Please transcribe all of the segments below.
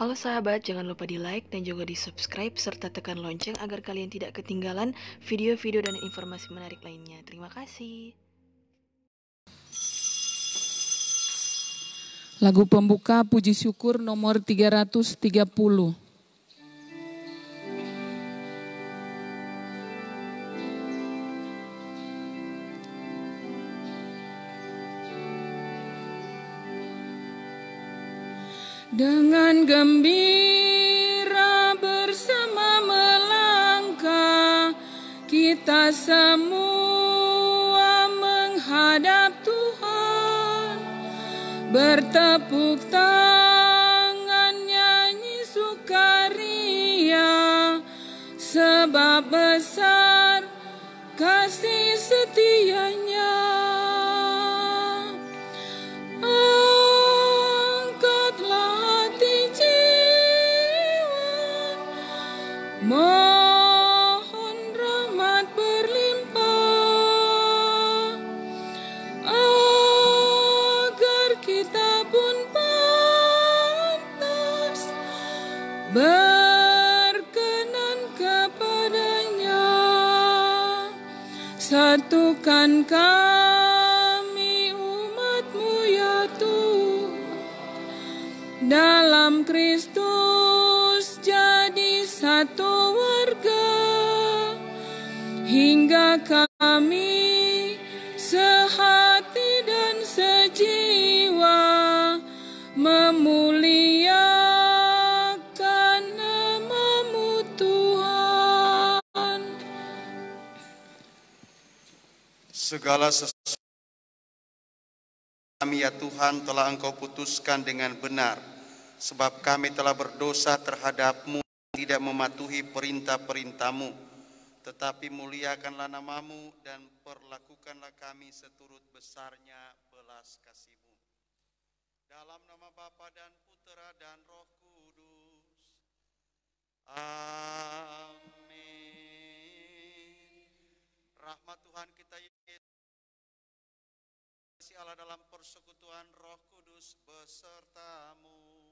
Halo sahabat, jangan lupa di like dan juga di subscribe serta tekan lonceng agar kalian tidak ketinggalan video-video dan informasi menarik lainnya. Terima kasih. Lagu pembuka puji syukur nomor 330. Dengan gembira bersama melangkah, kita semua menghadap Tuhan, bertepuk tangan nyanyi sukaria, sebab besar kasih setianya. Mohon rahmat berlimpah, agar kita pun pantas berkenan kepadanya. Satukan kami umat-Mu ya Tuhan, dalam Kristus jadi satu warga, hingga kami sehati dan sejiwa memuliakan nama-Mu Tuhan. Segala sesuatu kami ya Tuhan telah Engkau putuskan dengan benar, sebab kami telah berdosa terhadap-Mu, tidak mematuhi perintah-perintah-Mu. Tetapi muliakanlah nama-Mu dan perlakukanlah kami seturut besarnya belas kasih-Mu. Dalam nama Bapa dan Putera dan Roh Kudus. Amin. Rahmat Tuhan kita Yesus, kasih Allah dalam persekutuan Roh Kudus beserta-Mu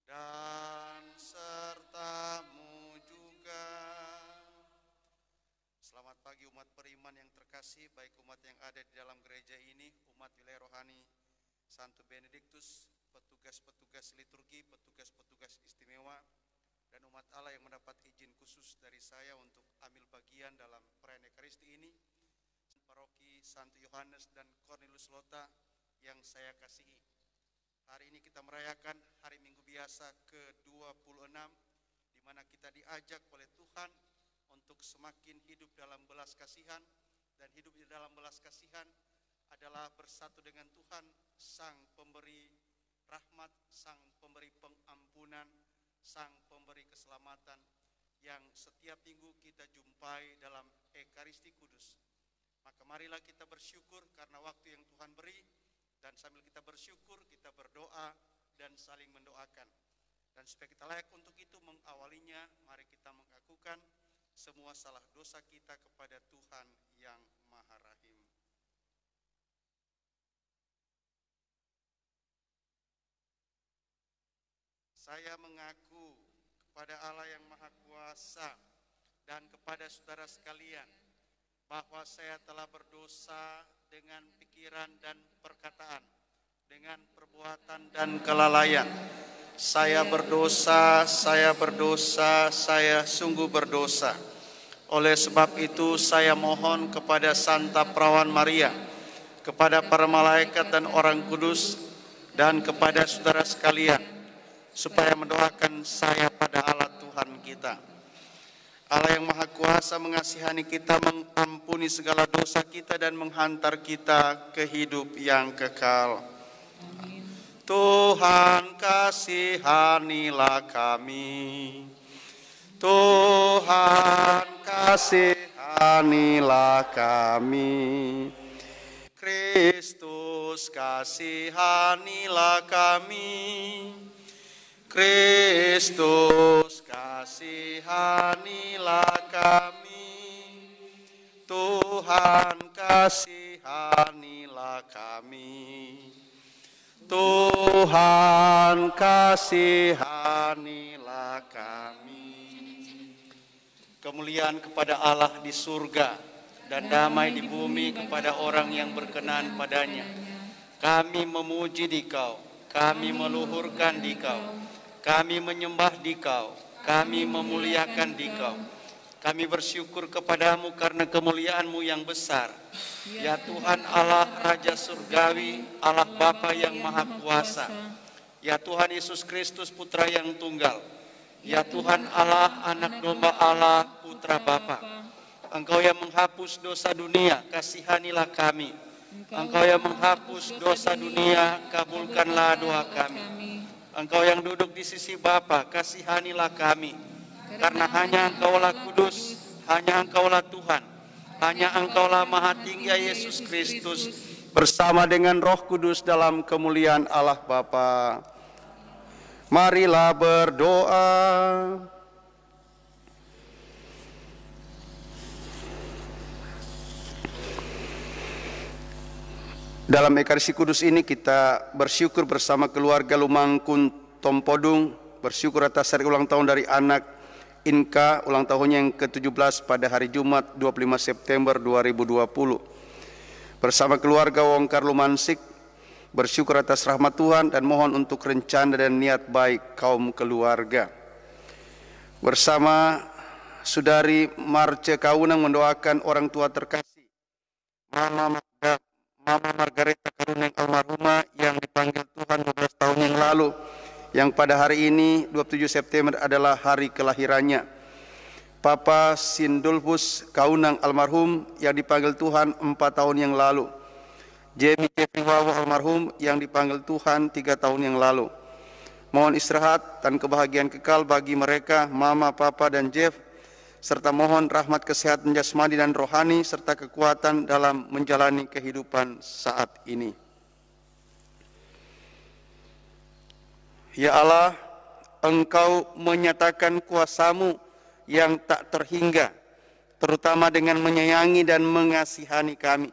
dan serta-Mu juga. Selamat pagi umat beriman yang terkasih, baik umat yang ada di dalam gereja ini, umat wilayah rohani Santo Benediktus, petugas-petugas liturgi, petugas-petugas istimewa, dan umat Allah yang mendapat izin khusus dari saya untuk ambil bagian dalam perayaan Ekaristi ini, Paroki Santo Yohanes dan Cornelius Lota yang saya kasihi. Hari ini kita merayakan hari Minggu Biasa ke-26, di mana kita diajak oleh Tuhan untuk semakin hidup dalam belas kasihan, dan hidup di dalam belas kasihan adalah bersatu dengan Tuhan, Sang Pemberi rahmat, Sang Pemberi pengampunan, Sang Pemberi keselamatan, yang setiap minggu kita jumpai dalam Ekaristi Kudus. Maka marilah kita bersyukur karena waktu yang Tuhan beri, dan sambil kita bersyukur, kita berdoa dan saling mendoakan. Dan supaya kita layak untuk itu mengawalinya, mari kita mengakukan semua salah dosa kita kepada Tuhan yang Maha Rahim. Saya mengaku kepada Allah yang Maha Kuasa dan kepada saudara sekalian, bahwa saya telah berdosa dengan pikiran dan perkataan, dengan perbuatan dan kelalaian. Saya berdosa, saya sungguh berdosa. Oleh sebab itu saya mohon kepada Santa Perawan Maria, kepada para malaikat dan orang kudus, dan kepada saudara sekalian, supaya mendoakan saya pada Allah Tuhan kita. Allah yang Maha Kuasa mengasihani kita, mengampuni segala dosa kita, dan menghantar kita ke hidup yang kekal. Amin. Tuhan kasihanilah kami. Tuhan kasihanilah kami. Kristus kasihanilah kami. Kristus kasihanilah kami, Tuhan kasihanilah kami, Tuhan kasihanilah kasihanilah kami. Kemuliaan kepada Allah di surga dan damai di bumi kepada orang yang berkenan padanya. Kami memuji Dikau, kami meluhurkan Dikau, kami menyembah Dikau, kami memuliakan Dikau. Kami bersyukur kepadamu karena kemuliaan-Mu yang besar. Ya Tuhan Allah Raja Surgawi, Allah Bapa yang Maha Kuasa. Ya Tuhan Yesus Kristus Putra yang Tunggal. Ya Tuhan Allah, Anak Domba Allah, Putra Bapa. Engkau yang menghapus dosa dunia, kasihanilah kami. Engkau yang menghapus dosa dunia, kabulkanlah doa kami. Engkau yang duduk di sisi Bapa, kasihanilah kami. Karena hanya Engkaulah kudus, hanya Engkaulah Tuhan, hanya Engkaulah Maha Tinggi ya Yesus Kristus, bersama dengan Roh Kudus dalam kemuliaan Allah Bapa. Marilah berdoa. Dalam Ekaristi Kudus ini kita bersyukur bersama keluarga Lumangkun Tompodung, bersyukur atas hari ulang tahun dari anak Inka, ulang tahunnya yang ke-17 pada hari Jumat 25 September 2020. Bersama keluarga Wongkar Lumansik, bersyukur atas rahmat Tuhan dan mohon untuk rencana dan niat baik kaum keluarga. Bersama Saudari Marce Kaunang mendoakan orang tua terkasih, Mama Margareta Karuneng almarhumah yang dipanggil Tuhan 12 tahun yang lalu, yang pada hari ini 27 September adalah hari kelahirannya. Papa Sindulfus Kaunang almarhum yang dipanggil Tuhan 4 tahun yang lalu. Jamie Jeffrey Wawo almarhum yang dipanggil Tuhan 3 tahun yang lalu. Mohon istirahat dan kebahagiaan kekal bagi mereka, Mama, Papa, dan Jeff, serta mohon rahmat kesehatan jasmani dan rohani serta kekuatan dalam menjalani kehidupan saat ini. Ya Allah, Engkau menyatakan kuasa-Mu yang tak terhingga, terutama dengan menyayangi dan mengasihani kami.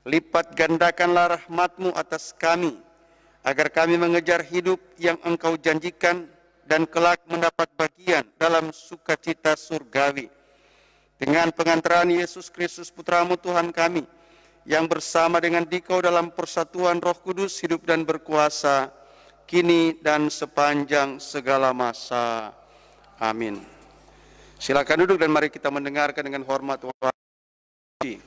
Lipat gandakanlah rahmat-Mu atas kami, agar kami mengejar hidup yang Engkau janjikan dan kelak mendapat bagian dalam sukacita surgawi. Dengan pengantaran Yesus Kristus Putra-Mu Tuhan kami, yang bersama dengan Dikau dalam persatuan Roh Kudus hidup dan berkuasa, kini dan sepanjang segala masa. Amin. Silakan duduk dan mari kita mendengarkan dengan hormat wajib.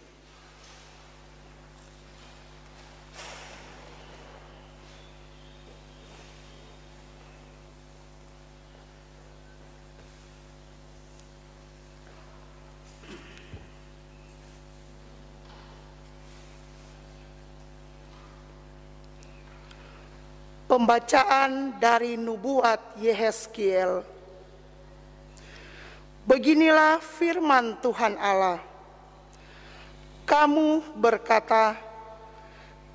Pembacaan dari Nubuat Yehezkiel. Beginilah firman Tuhan Allah. Kamu berkata,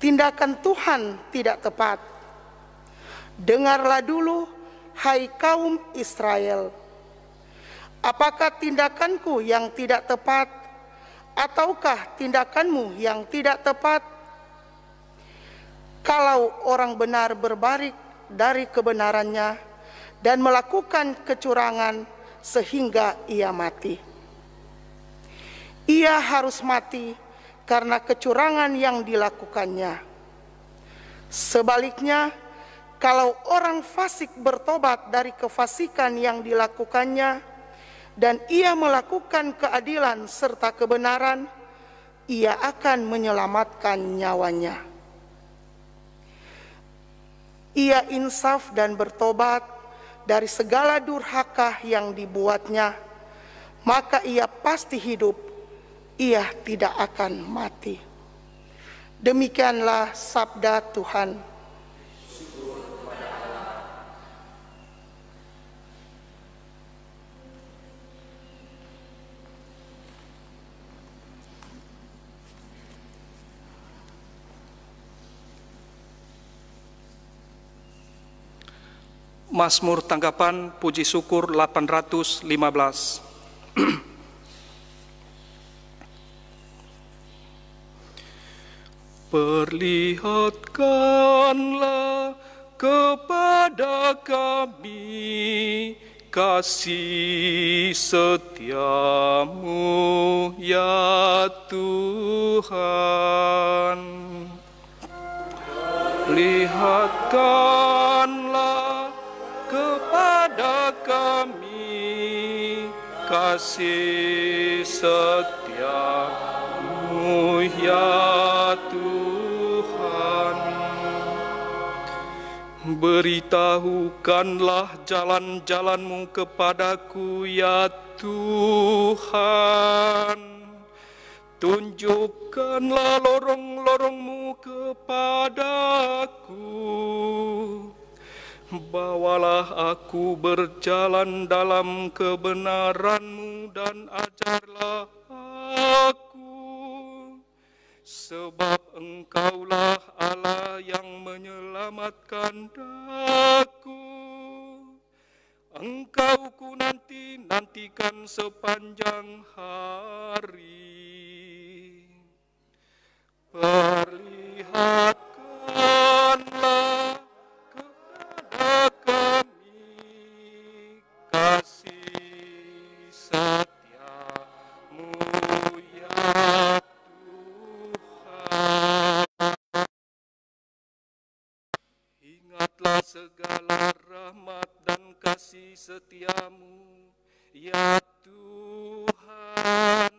tindakan Tuhan tidak tepat. Dengarlah dulu, hai kaum Israel. Apakah tindakanku yang tidak tepat, ataukah tindakanmu yang tidak tepat? Kalau orang benar berbalik dari kebenarannya dan melakukan kecurangan sehingga ia mati, ia harus mati karena kecurangan yang dilakukannya. Sebaliknya, kalau orang fasik bertobat dari kefasikan yang dilakukannya dan ia melakukan keadilan serta kebenaran, ia akan menyelamatkan nyawanya. Ia insaf dan bertobat dari segala durhaka yang dibuatnya, maka ia pasti hidup, ia tidak akan mati. Demikianlah sabda Tuhan. Mazmur tanggapan puji syukur 815. Perlihatkanlah kepada kami kasih setiamu ya Tuhan. Lihatkanlah kepada kami kasih setiamu ya Tuhan. Beritahukanlah jalan-jalan-Mu kepadaku ya Tuhan. Tunjukkanlah lorong-lorong-Mu kepadaku. Bawalah aku berjalan dalam kebenaran-Mu dan ajarlah aku. Sebab Engkaulah Allah yang menyelamatkan daku. Engkau ku nantikan sepanjang hari. Perlihatkanlah kepada kami kasih setiamu ya Ingatlah segala rahmat dan kasih setiamu, ya Tuhan.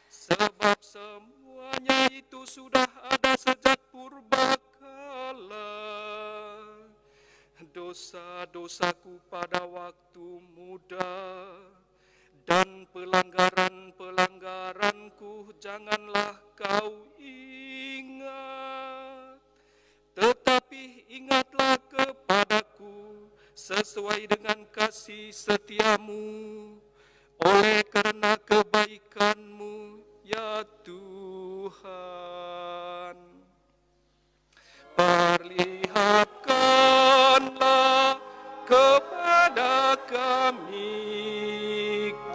Sebab semuanya itu sudah ada sejak purbakala. Dosa-dosaku pada waktu muda dan pelanggaran-pelanggaranku janganlah kau ingat. Tetapi ingatlah kepadaku sesuai dengan kasih setiamu, oleh karena kebaikan-Mu, ya Tuhan. Perlihatkanlah kepada kami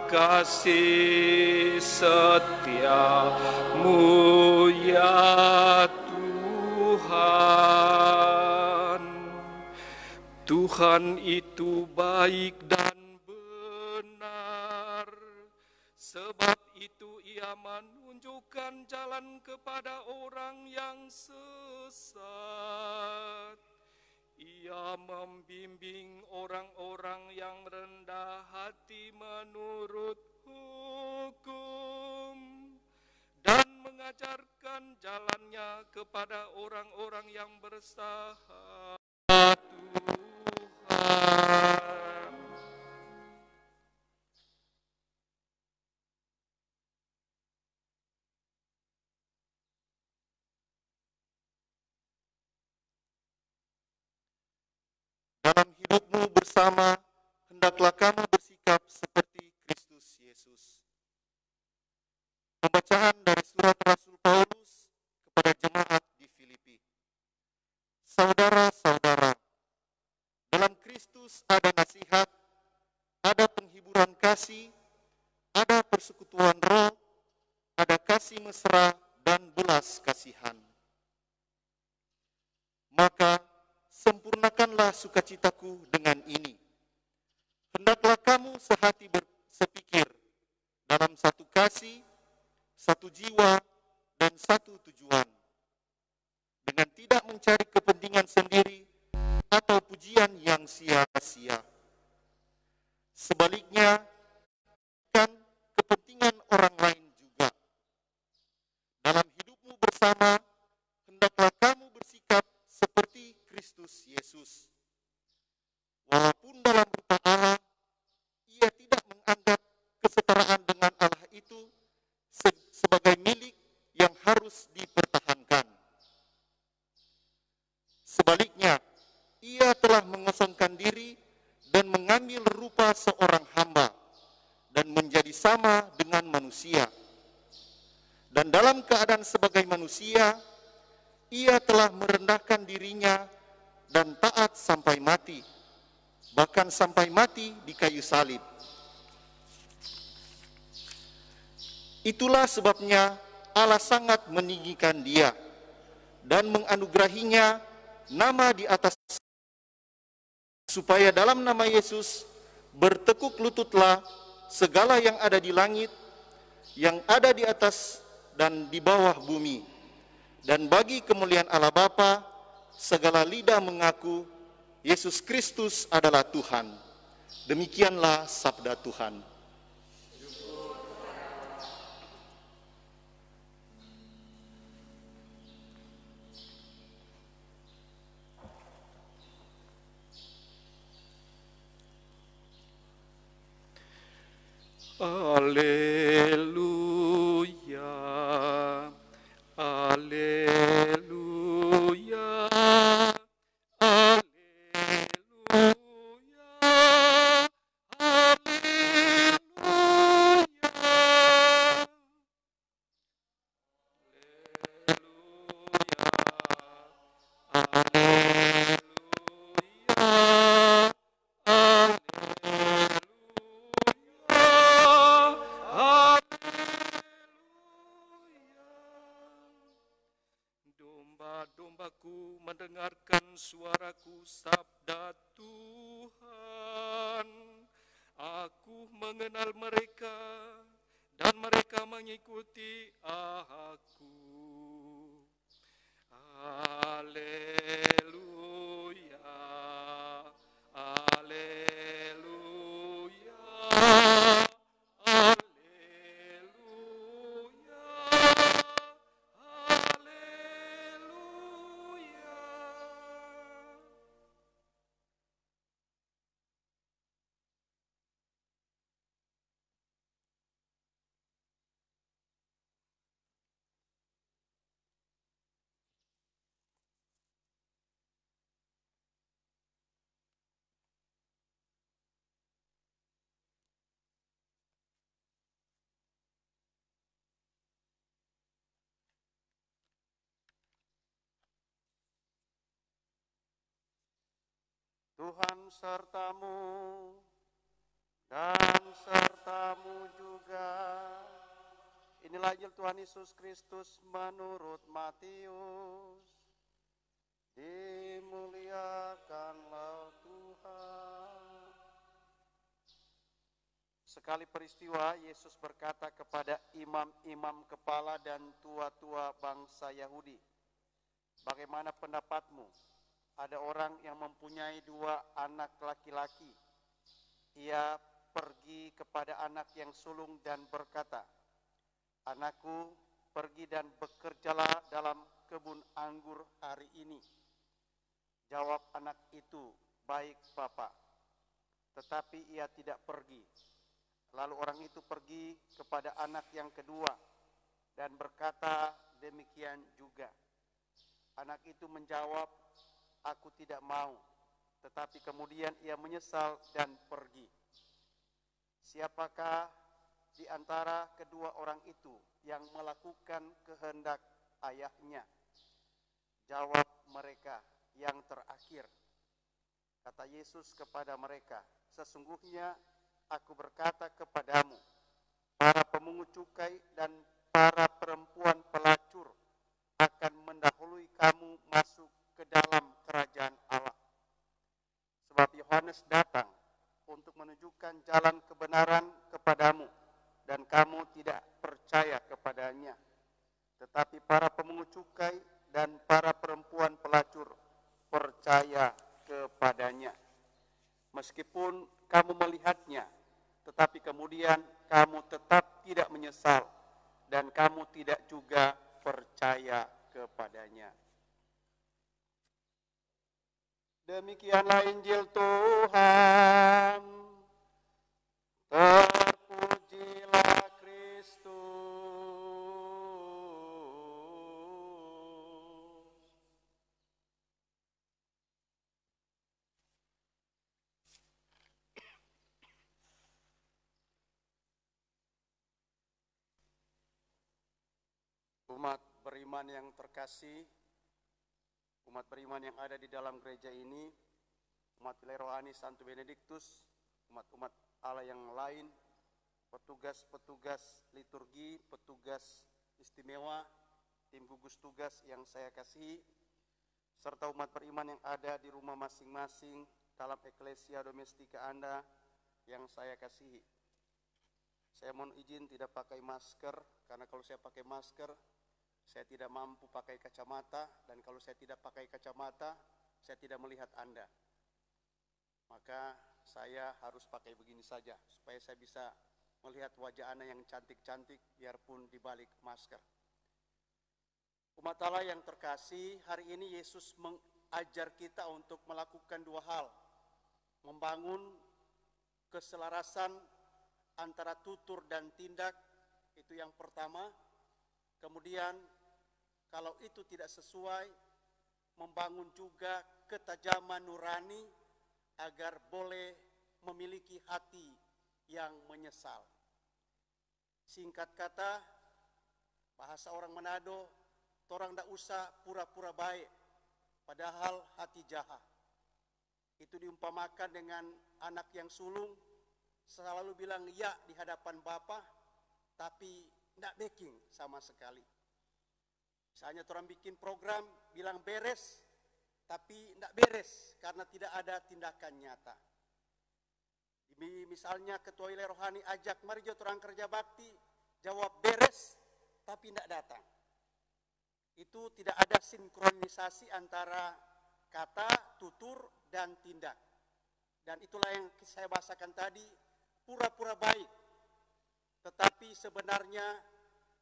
kasih setiamu, ya Tuhan. Tuhan itu baik dan benar, sebab itu Ia menunjukkan jalan kepada orang yang sesat. Ia membimbing orang-orang yang rendah hati menurut hukum dan mengajarkan jalannya kepada orang-orang yang bersahabat Tuhan. Dalam hidupmu bersama, hendaklah kamu bersikap seperti Kristus Yesus. Pembacaan dari surat Rasul Paulus kepada jemaat di Filipi. Saudara-saudara, dalam Kristus ada nasihat, ada penghiburan kasih, ada persekutuan roh, ada kasih mesra dan belas kasihan. Maka sempurnakanlah sukacitaku dengan ini. Hendaklah kamu sehati bersepikir dalam satu kasih, satu jiwa, dan satu tujuan. Dengan tidak mencari kepentingan sendiri atau pujian yang sia-sia. Sebaliknya, kan kepentingan orang lain juga. Dalam hidupmu bersama, hendaklah kamu bersikap seperti Kristus Yesus. Walaupun dalam rupa Allah, Ia tidak menganggap kesetaraan dengan Allah itu sebagai milik yang harus dipertahankan. Sebaliknya, Ia telah mengosongkan diri dan mengambil rupa seorang hamba dan menjadi sama dengan manusia. Dan dalam keadaan sebagai manusia, Ia telah merendahkan dirinya dan taat sampai mati, bahkan sampai mati di kayu salib. Itulah sebabnya Allah sangat meninggikan Dia dan menganugerahinya nama di atas supaya dalam nama Yesus bertekuk lututlah segala yang ada di langit, yang ada di atas dan di bawah bumi. Dan bagi kemuliaan Allah Bapa, segala lidah mengaku Yesus Kristus adalah Tuhan. Demikianlah sabda Tuhan. Haleluya, haleluya, haleluya, Domba-dombaku mendengarkan suaraku, sabda Tuhan. Aku mengenal mereka dan mereka mengikuti aku. Haleluya, haleluya, haleluya, haleluya. Tuhan sertamu dan sertamu juga. Inilah Injil Tuhan Yesus Kristus menurut Matius. Dimuliakanlah Tuhan. Sekali peristiwa, Yesus berkata kepada imam-imam kepala dan tua-tua bangsa Yahudi, "Bagaimana pendapatmu? Ada orang yang mempunyai 2 anak laki-laki. Ia pergi kepada anak yang sulung dan berkata, 'Anakku, pergi dan bekerjalah dalam kebun anggur hari ini.' Jawab anak itu, 'Baik, Bapa.' Tetapi ia tidak pergi. Lalu orang itu pergi kepada anak yang kedua dan berkata demikian juga. Anak itu menjawab, 'Aku tidak mau.' Tetapi kemudian ia menyesal dan pergi. Siapakah di antara kedua orang itu yang melakukan kehendak ayahnya?" Jawab mereka, "Yang terakhir." Kata Yesus kepada mereka, "Sesungguhnya aku berkata kepadamu, para pemungut cukai dan para perempuan pelacur akan mendahului kamu masuk ke dalam kerajaan Allah. Sebab Yohanes datang untuk menunjukkan jalan kebenaran kepadamu, dan kamu tidak percaya kepadanya. Tetapi para pemungut cukai dan para perempuan pelacur percaya kepadanya. Meskipun kamu melihatnya, tetapi kemudian kamu tetap tidak menyesal, dan kamu tidak juga percaya kepadanya." Demikianlah Injil Tuhan. Terpujilah Kristus. Umat beriman yang terkasih, umat beriman yang ada di dalam gereja ini, umat wilayah rohani Santo Benediktus, umat-umat Allah yang lain, petugas-petugas liturgi, petugas istimewa, tim gugus tugas yang saya kasihi, serta umat beriman yang ada di rumah masing-masing dalam eklesia domestika Anda yang saya kasihi. Saya mohon izin tidak pakai masker, karena kalau saya pakai masker, saya tidak mampu pakai kacamata, dan kalau saya tidak pakai kacamata, saya tidak melihat Anda. Maka saya harus pakai begini saja, supaya saya bisa melihat wajah Anda yang cantik-cantik, biarpun di balik masker. Umat Allah yang terkasih, hari ini Yesus mengajar kita untuk melakukan dua hal. Membangun keselarasan antara tutur dan tindak, itu yang pertama. Kemudian kalau itu tidak sesuai, membangun juga ketajaman nurani agar boleh memiliki hati yang menyesal. Singkat kata, bahasa orang Manado, orang tidak usah pura-pura baik, padahal hati jahat. Itu diumpamakan dengan anak yang sulung, selalu bilang ya di hadapan Bapa, tapi tidak backing sama sekali. Misalnya orang bikin program, bilang beres, tapi tidak beres karena tidak ada tindakan nyata. Misalnya Ketua Wilayah Rohani ajak, mari orang kerja bakti, jawab beres, tapi tidak datang. Itu tidak ada sinkronisasi antara kata, tutur, dan tindak. Dan itulah yang saya bahasakan tadi, pura-pura baik. Tetapi sebenarnya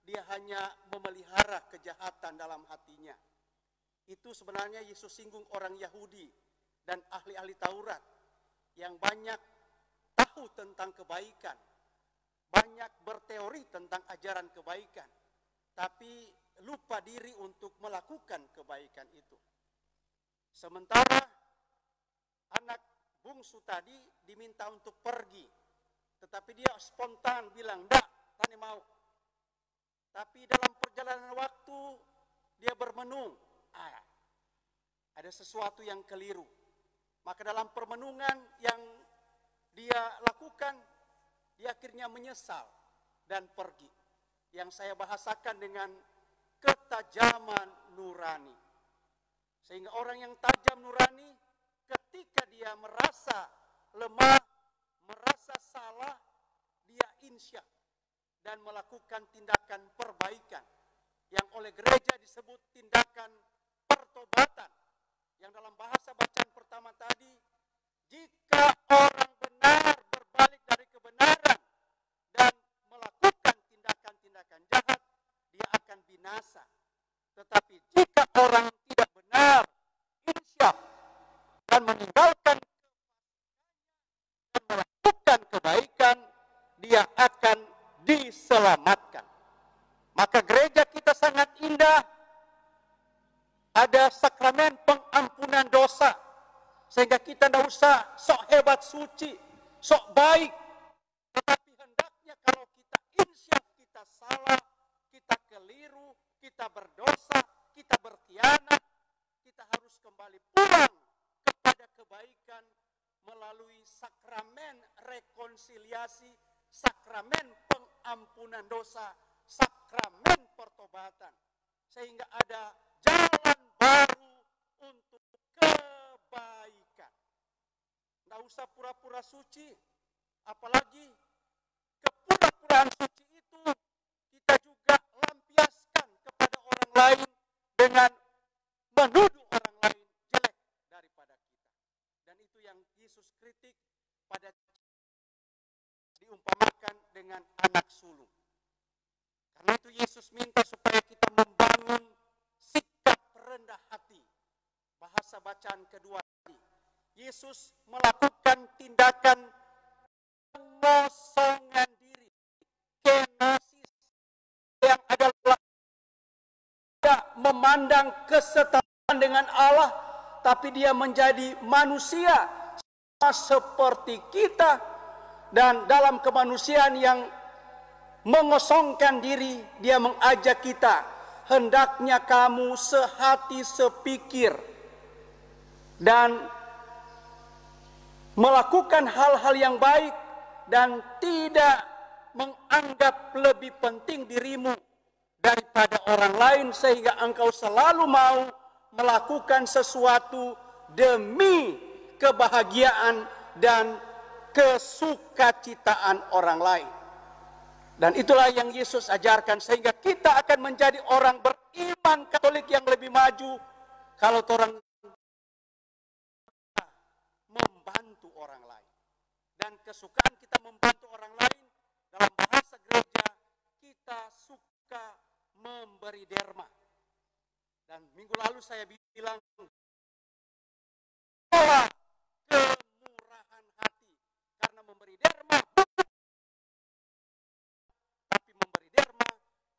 dia hanya memelihara kejahatan dalam hatinya. Itu sebenarnya Yesus singgung orang Yahudi dan ahli-ahli Taurat yang banyak tahu tentang kebaikan, banyak berteori tentang ajaran kebaikan, tapi lupa diri untuk melakukan kebaikan itu. Sementara anak bungsu tadi diminta untuk pergi, tetapi dia spontan bilang, "Ndak, tani mau." Tapi dalam perjalanan waktu dia bermenung, ada sesuatu yang keliru. Maka dalam permenungan yang dia lakukan, dia akhirnya menyesal dan pergi. Yang saya bahasakan dengan ketajaman nurani. Sehingga orang yang tajam nurani, ketika dia merasa lemah, merasa salah, dia insyaf dan melakukan tindakan perbaikan yang oleh gereja disebut tindakan pertobatan, yang dalam bahasa bacaan pertama tadi, jika orang benar berbalik dari kebenaran dan melakukan tindakan-tindakan jahat, dia akan binasa. Tetapi jika orang tidak benar, insyaf dan meninggalkan dan melakukan kebaikan, dia akan diselamatkan. Maka gereja kita sangat indah, ada sakramen pengampunan dosa, sehingga kita tidak usah sok hebat suci, sok baik, tetapi hendaknya kalau kita insyaf kita salah, kita keliru, kita berdosa, kita berkhianat, kita harus kembali pulang kepada kebaikan melalui sakramen rekonsiliasi, sakramen pengampunan dosa, sakramen pertobatan, sehingga ada jalan baru untuk kebaikan. Tidak usah pura-pura suci, apalagi kepura-puraan suci itu kita juga lampiaskan kepada orang lain dengan menuduh orang lain jelek daripada kita. Dan itu yang Yesus kritik pada diumpamakan dengan anak sulung. Karena itu Yesus minta supaya kita membangun sikap rendah hati. Bahasa bacaan kedua tadi, Yesus melakukan tindakan pengosongan diri, kenosis, yang adalah tidak memandang kesetaraan dengan Allah, tapi dia menjadi manusia seperti kita, dan dalam kemanusiaan yang mengosongkan diri, dia mengajak kita, hendaknya kamu sehati sepikir dan melakukan hal-hal yang baik dan tidak menganggap lebih penting dirimu daripada orang lain, sehingga engkau selalu mau melakukan sesuatu demi kebahagiaan, dan kesukacitaan orang lain. Dan itulah yang Yesus ajarkan, sehingga kita akan menjadi orang beriman Katolik yang lebih maju kalau orang membantu orang lain. Dan kesukaan kita membantu orang lain, dalam bahasa gereja, kita suka memberi derma. Dan minggu lalu saya bilang, kemurahan hati, karena memberi derma, tapi memberi derma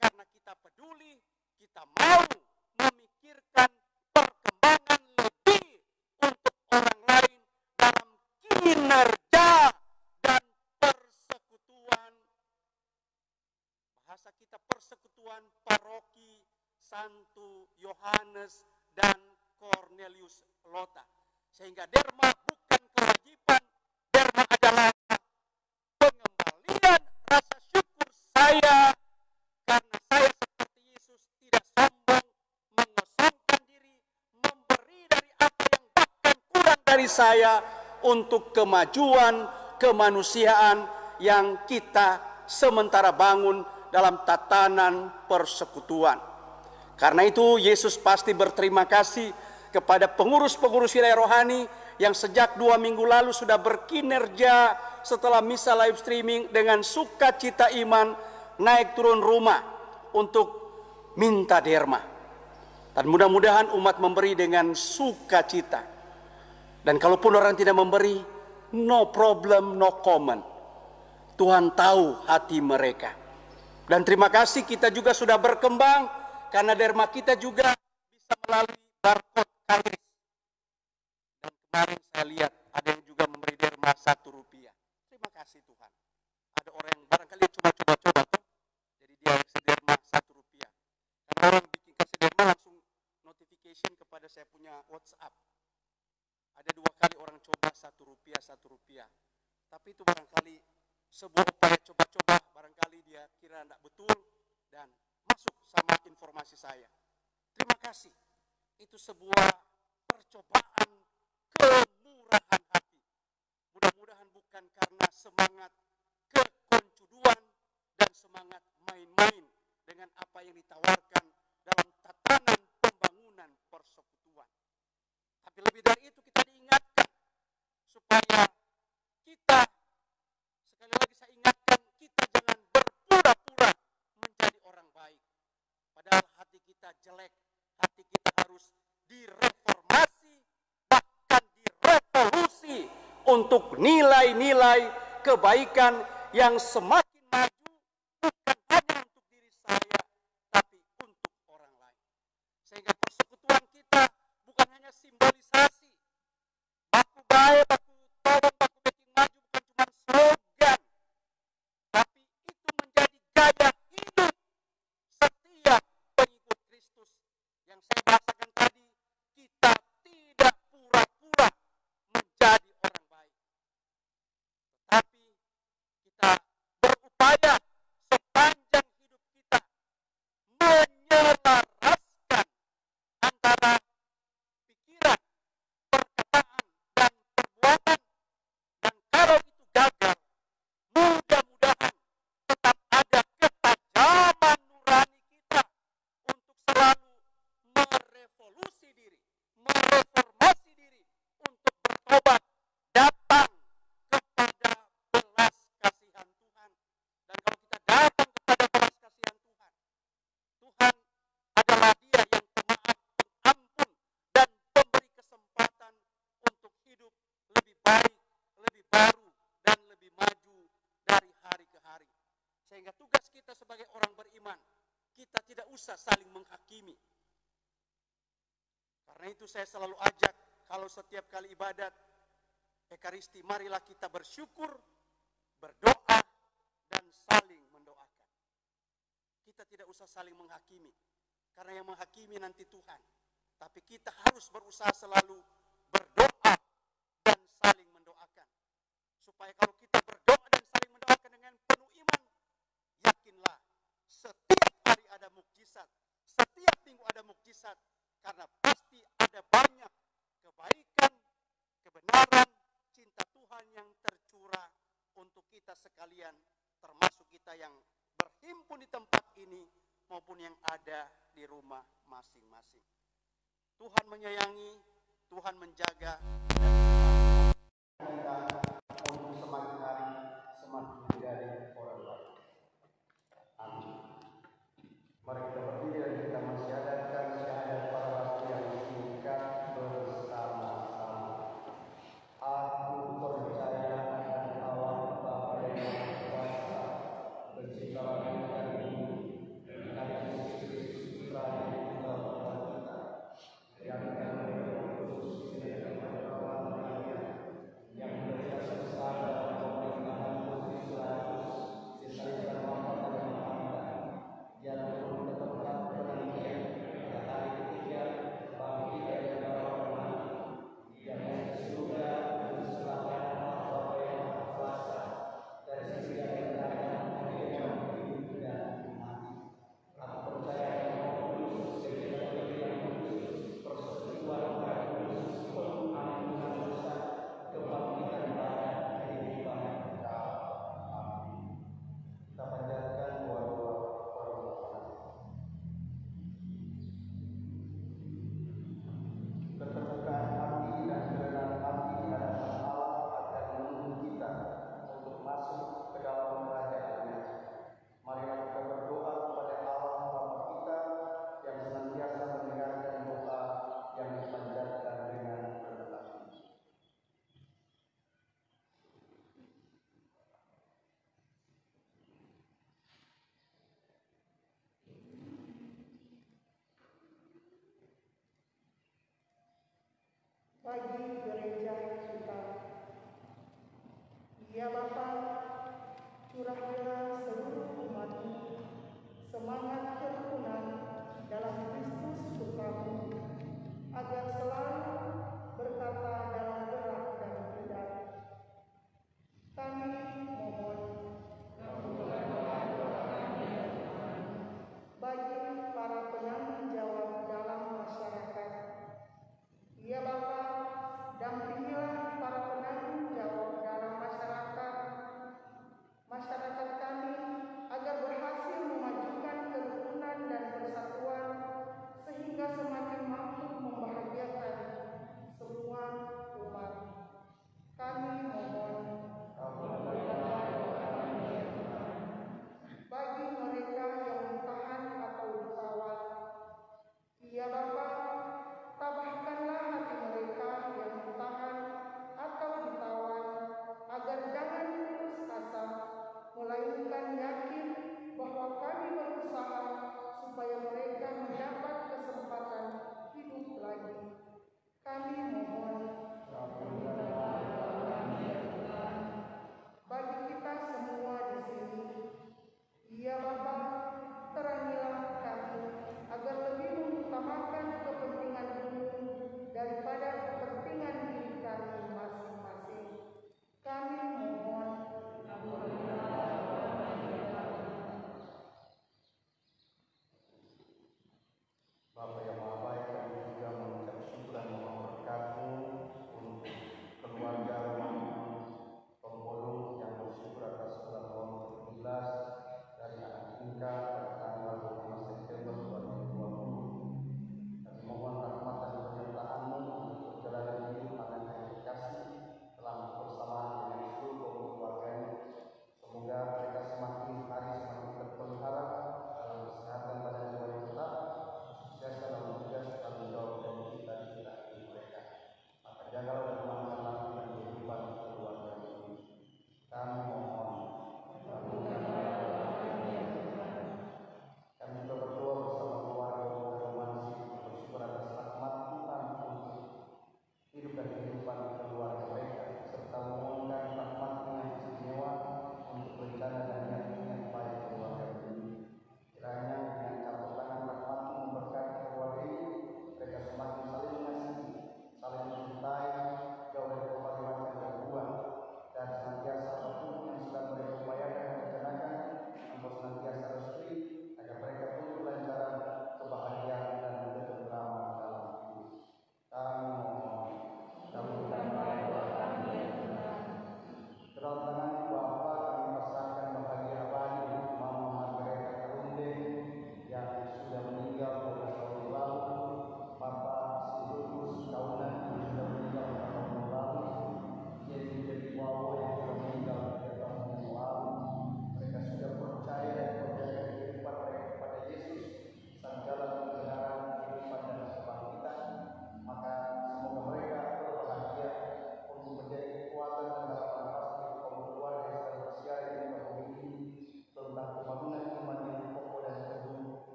karena kita peduli, kita mau memikirkan perkembangan lebih untuk orang lain dalam kinerja dan persekutuan. Bahasa kita persekutuan paroki Santo Yohanes dan Cornelius Lota. Sehingga derma bukan kewajiban, derma adalah pengembalian rasa syukur saya, karena saya seperti Yesus tidak sombong, mengosongkan diri, memberi dari apa yang bahkan kurang dari saya untuk kemajuan kemanusiaan yang kita sementara bangun dalam tatanan persekutuan. Karena itu Yesus pasti berterima kasih kepada pengurus-pengurus wilayah rohani yang sejak 2 minggu lalu sudah berkinerja setelah misa live streaming dengan sukacita iman naik turun rumah untuk minta derma. Dan mudah-mudahan umat memberi dengan sukacita. Dan kalaupun orang tidak memberi, no problem, no comment. Tuhan tahu hati mereka. Dan terima kasih kita juga sudah berkembang, karena derma kita juga bisa melalui barcode KRIS. Dan kemarin saya lihat ada yang juga memberi derma Rp1. Terima kasih Tuhan. Ada orang yang barangkali coba-coba tuh, jadi dia kasih derma Rp1. Karena orang bikin kasih derma langsung notification kepada saya punya WhatsApp. Ada 2 kali orang coba Rp1. Tapi itu barangkali sebuah upaya coba-coba, barangkali dia kira tidak betul dan masuk sama informasi saya. Terima kasih. Itu sebuah percobaan kemurahan hati. Mudah-mudahan bukan karena semangat kekoncuduan dan semangat main-main dengan apa yang ditawarkan dalam tatanan pembangunan persekutuan. Tapi lebih dari itu kita diingatkan supaya kita, sekali lagi saya ingatkan, kita jangan berpura-pura menjadi orang baik. Padahal hati kita jelek, hati kita harus direformasi, bahkan direvolusi untuk nilai-nilai kebaikan yang semakin maju, bukan hanya untuk diri saya, tapi untuk orang lain. Sehingga persekutuan kita bukan hanya simbolisasi, baku baik, baku tolong, baku bikin maju, bukan cuma slogan, tapi itu menjadi gaya hidup setiap pengikut Kristus. Yang saya bahasakan tadi, kita tidak pura-pura menjadi orang baik, tetapi kita berupaya sepanjang hidup kita menyelaraskan antara pikiran, perkataan, dan perbuatan. Dan kalau itu gagal, mudah-mudahan tetap ada ketajaman nurani kita untuk selalu merevolusi diri, mereformasi diri, untuk bertobat, datang kepada belas kasihan Tuhan. Dan kalau kita datang kepada belas kasihan Tuhan, Tuhan adalah Dia yang pemaaf, pengampun, dan pemberi kesempatan untuk hidup lebih baik, lebih baru, dan lebih maju dari hari ke hari. Sehingga tugas kita sebagai orang beriman, kita tidak usah saling menghakimi. Karena itu saya selalu ajak, kalau setiap kali ibadat Ekaristi, marilah kita bersyukur, berdoa, dan saling mendoakan. Kita tidak usah saling menghakimi, karena yang menghakimi nanti Tuhan. Tapi kita harus berusaha selalu berdoa dan saling mendoakan. Supaya kalau kita berdoa dan saling mendoakan dengan penuh iman, yakinlah setiap hari ada mukjizat, setiap minggu ada mukjizat, karena pasti ada banyak kebaikan, kebenaran, sekalian, termasuk kita yang berhimpun di tempat ini maupun yang ada di rumah masing-masing. Tuhan menyayangi, Tuhan menjaga, dan kita untuk semakin hari semakin menjadi orang baik. Amin. Mari kita berdiri dan kita mensyahadatkan syahadat para rasul yang singkat bersama-sama. Aku percaya akan Allah Bapa yang Maha Kuasa, pencipta langit dan bumi, dan Yesus Kristus Putra yang tunggal Bapa kita, yang kami berkhusus dengan pengetahuan Maria, yang berjasa besar dalam pemerintahan Pontius Pilatus, disayangkan Bapa dan Muhammad, yang turun ke tempat penantian, pada hari ketiga bangkit dari antara orang mati, yang naik ke surga dan sebelah kanan Allah Bapa yang Maha Kuasa, dari sisi yang datang yang hidup dan mati. Aku percaya yang Maha Kudus, segenap yang kudus, persekutuan orang kudus, pengampunan dosa, kebangkitan badan, kehidupan kekal. Amin. Kita panjatkan doa-doa permohonan. Keterbukaan hati dan kerendahan hati di hadapan Allah akan menuntun kita untuk masuk ke dalam kerajaan-Nya. Marilah kita berdoa kepada Allah Bapa kita yang senantiasa mendengarkan doa yang dipanjatkan dengan rendah hati. Bagi gereja kita, ya Bapa, curahkanlah seluruh umat-Mu semangat kerukunan dalam Kristus Putra-Mu, agar selalu berkata dalam gerak dan tidak. Kami mohon bagi para penanggung jawab dalam masyarakat, ya Bapa, dampingilah para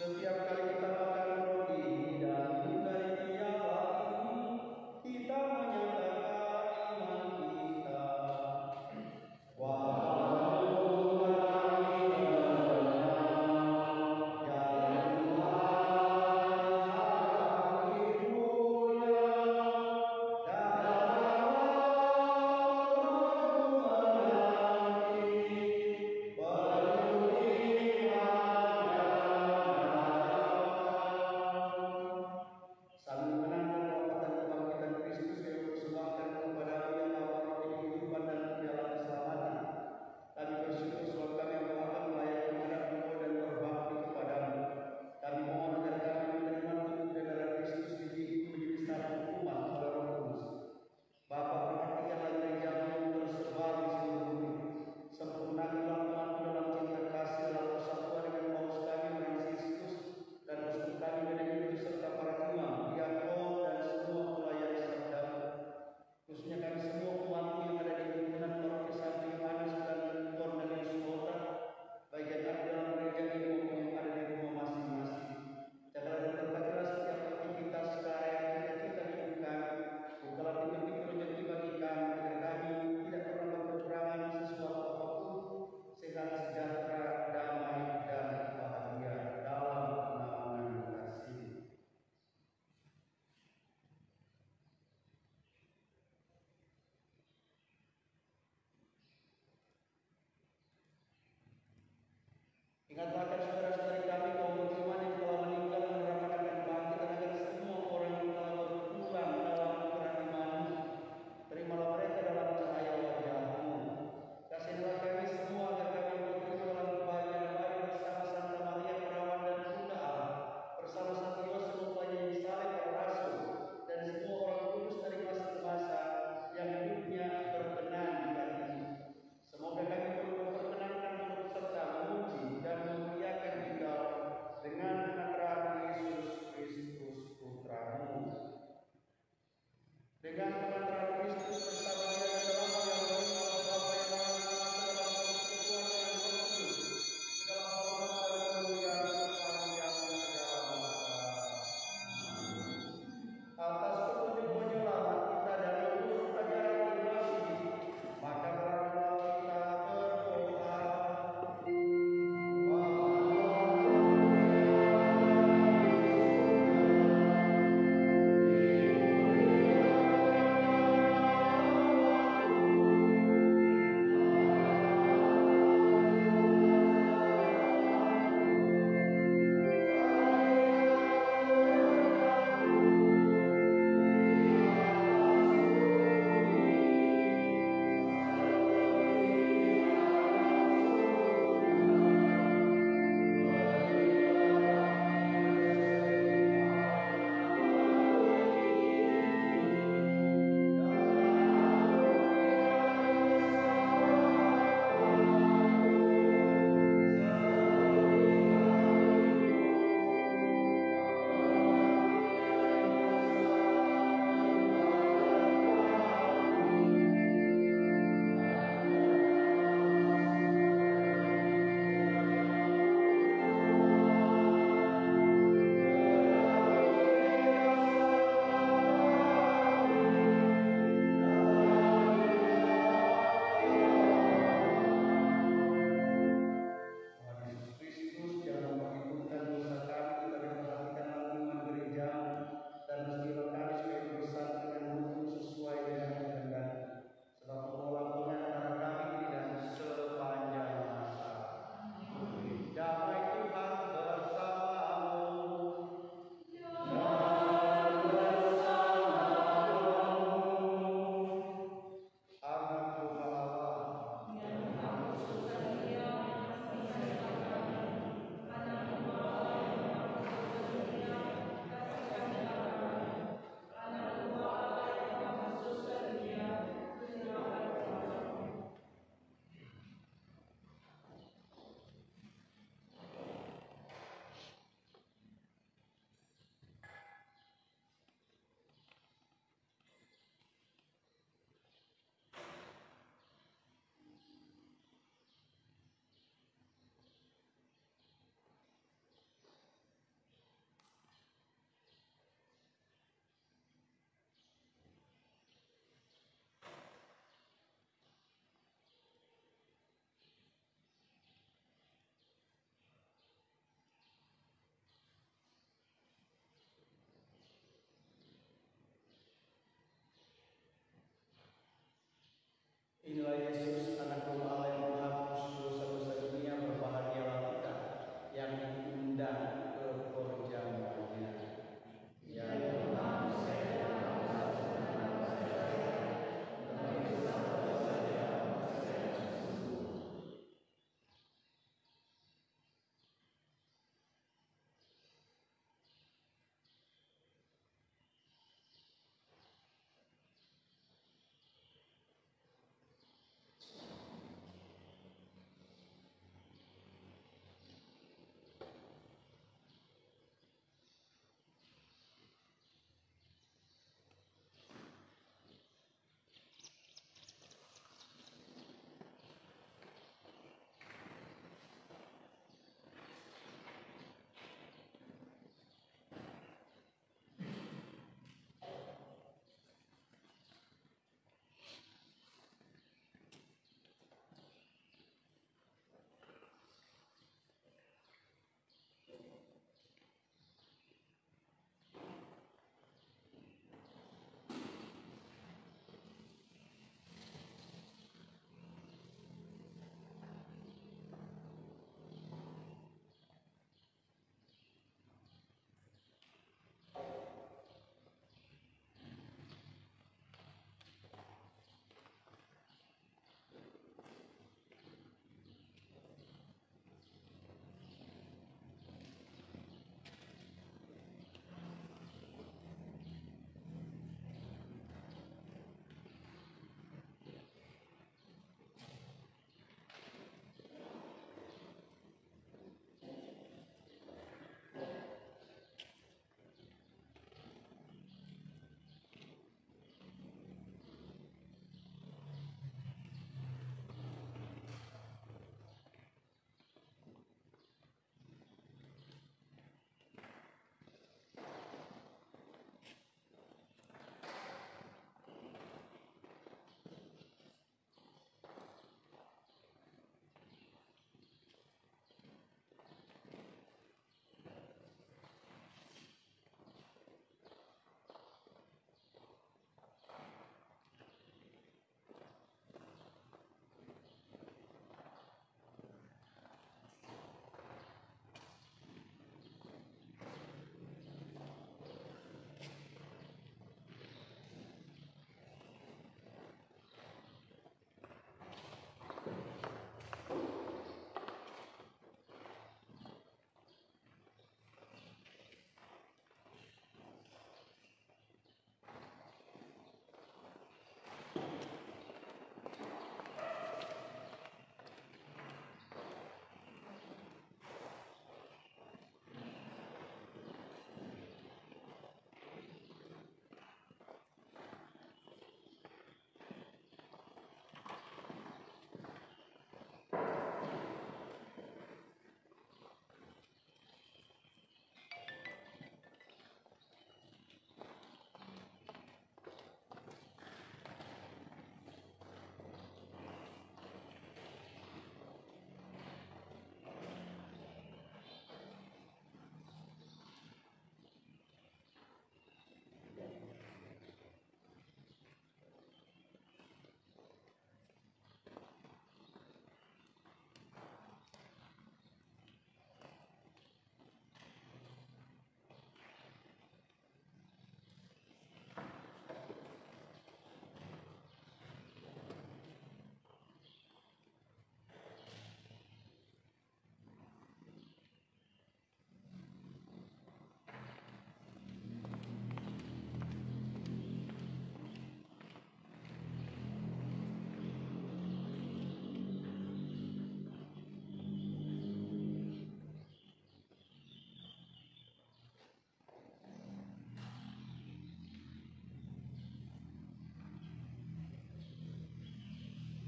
Setiap kali kita makan roti ini dan minum dari tiap ini, kita menyatakan iman kita. Inilah Yesus, anak domba Allah yang menghapus dosa-dosa dunia. Berbahagialah kita yang diundang ke perjamuannya. Ya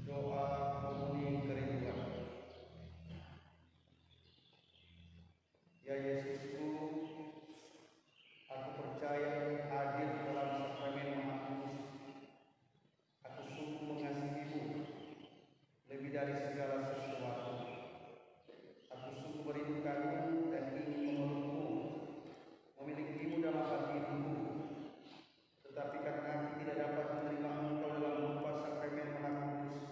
doa komuni kerinduan. Ya Yesusku, aku percaya hadir dalam sakramen Maha Kudus. Aku sungguh mengasihimu lebih dari segala sesuatu. Aku sungguh merindukanmu dan ingin memelukmu, memilikimu dalam hatiku. Tetapi karena aku tidak dapat menerima Engkau dalam rupa sakramen Maha Kudus,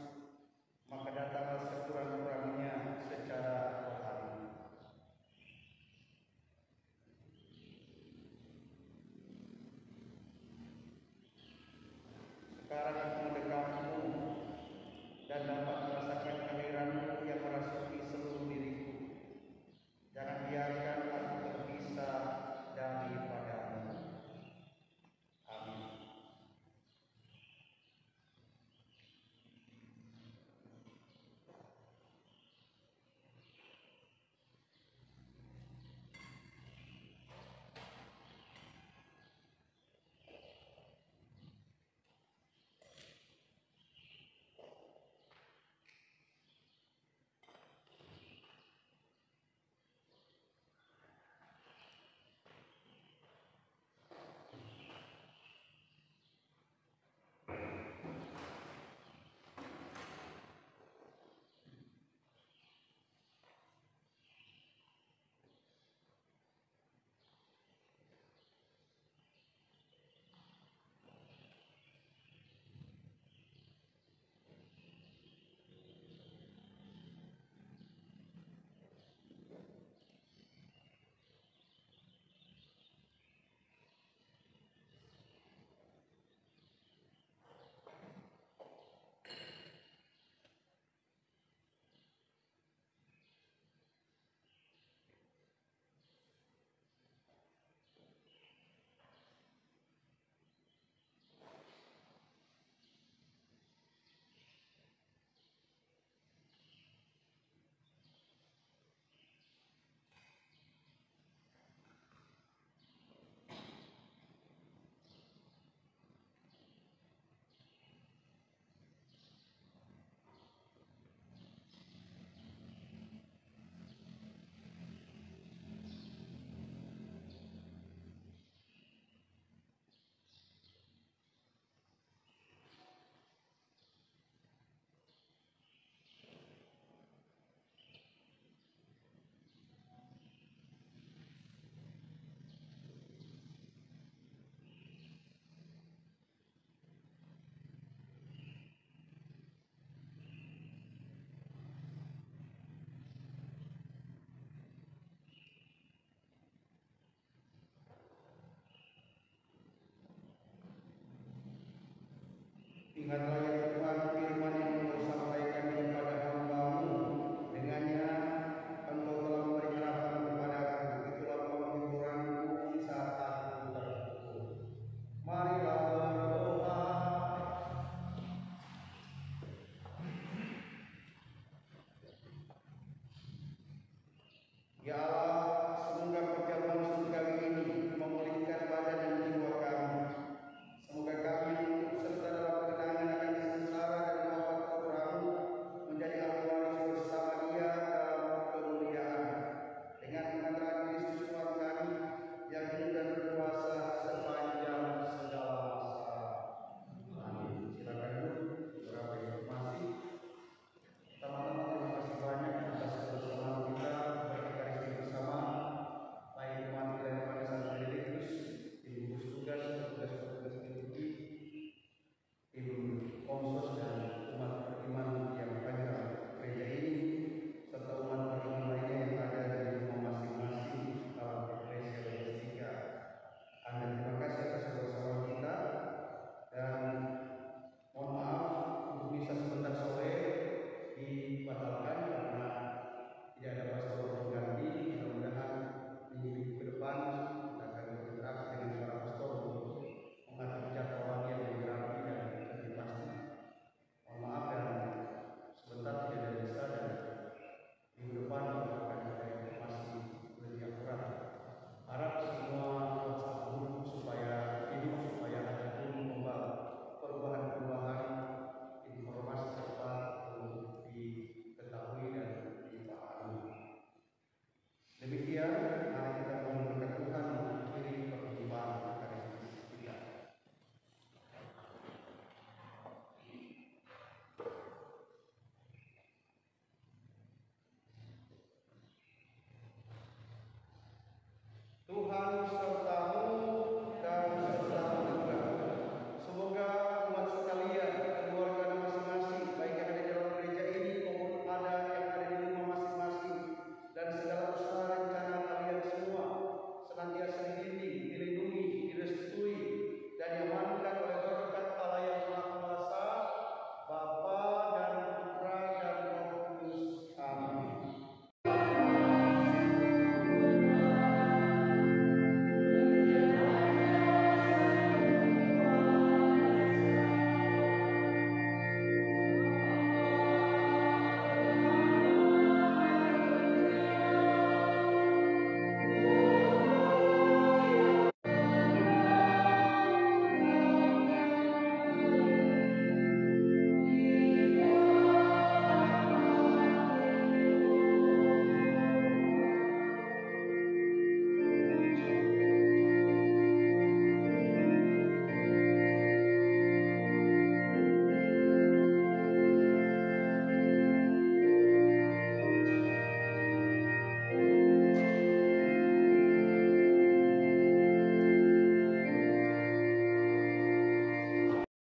Ingatlah ya Tuhan firman yang Engkau sampaikan kepada hamba-Mu. Dengannya Engkau telah memberi harapan kepadaku. Itulah penghiburanku di saat aku terpukul. Marilah berdoa. Ya Allah, semoga perjamuan suci kali ini memulihkan badan dan jiwa kami. Semoga kami serta dalam kenangan akan sengsara dan wafat Putramu menjadi ahli waris bersama Dia dalam kemuliaan. Dengan pengantaran Kristus Tuhan kami yang hidup dan berkuasa sepanjang segala masa. Amin. Silakan duduk. Beberapa informasi. Teman-teman, terima kasih banyak atas kebersamaan kita berekaristia bersama lain umat wilayah pada Santo Benediktus, tim gugus tugas, petugas-petugas liturgi, tim konsos dan umat beriman yang hadir gereja ini, serta umat beriman lainnya yang ada di rumah masing-masing dalam Eklesia Domestika. Anda terima kasih atas kebersamaan kita dan mohon maaf untuk bisa sebentar sore dibatalkan.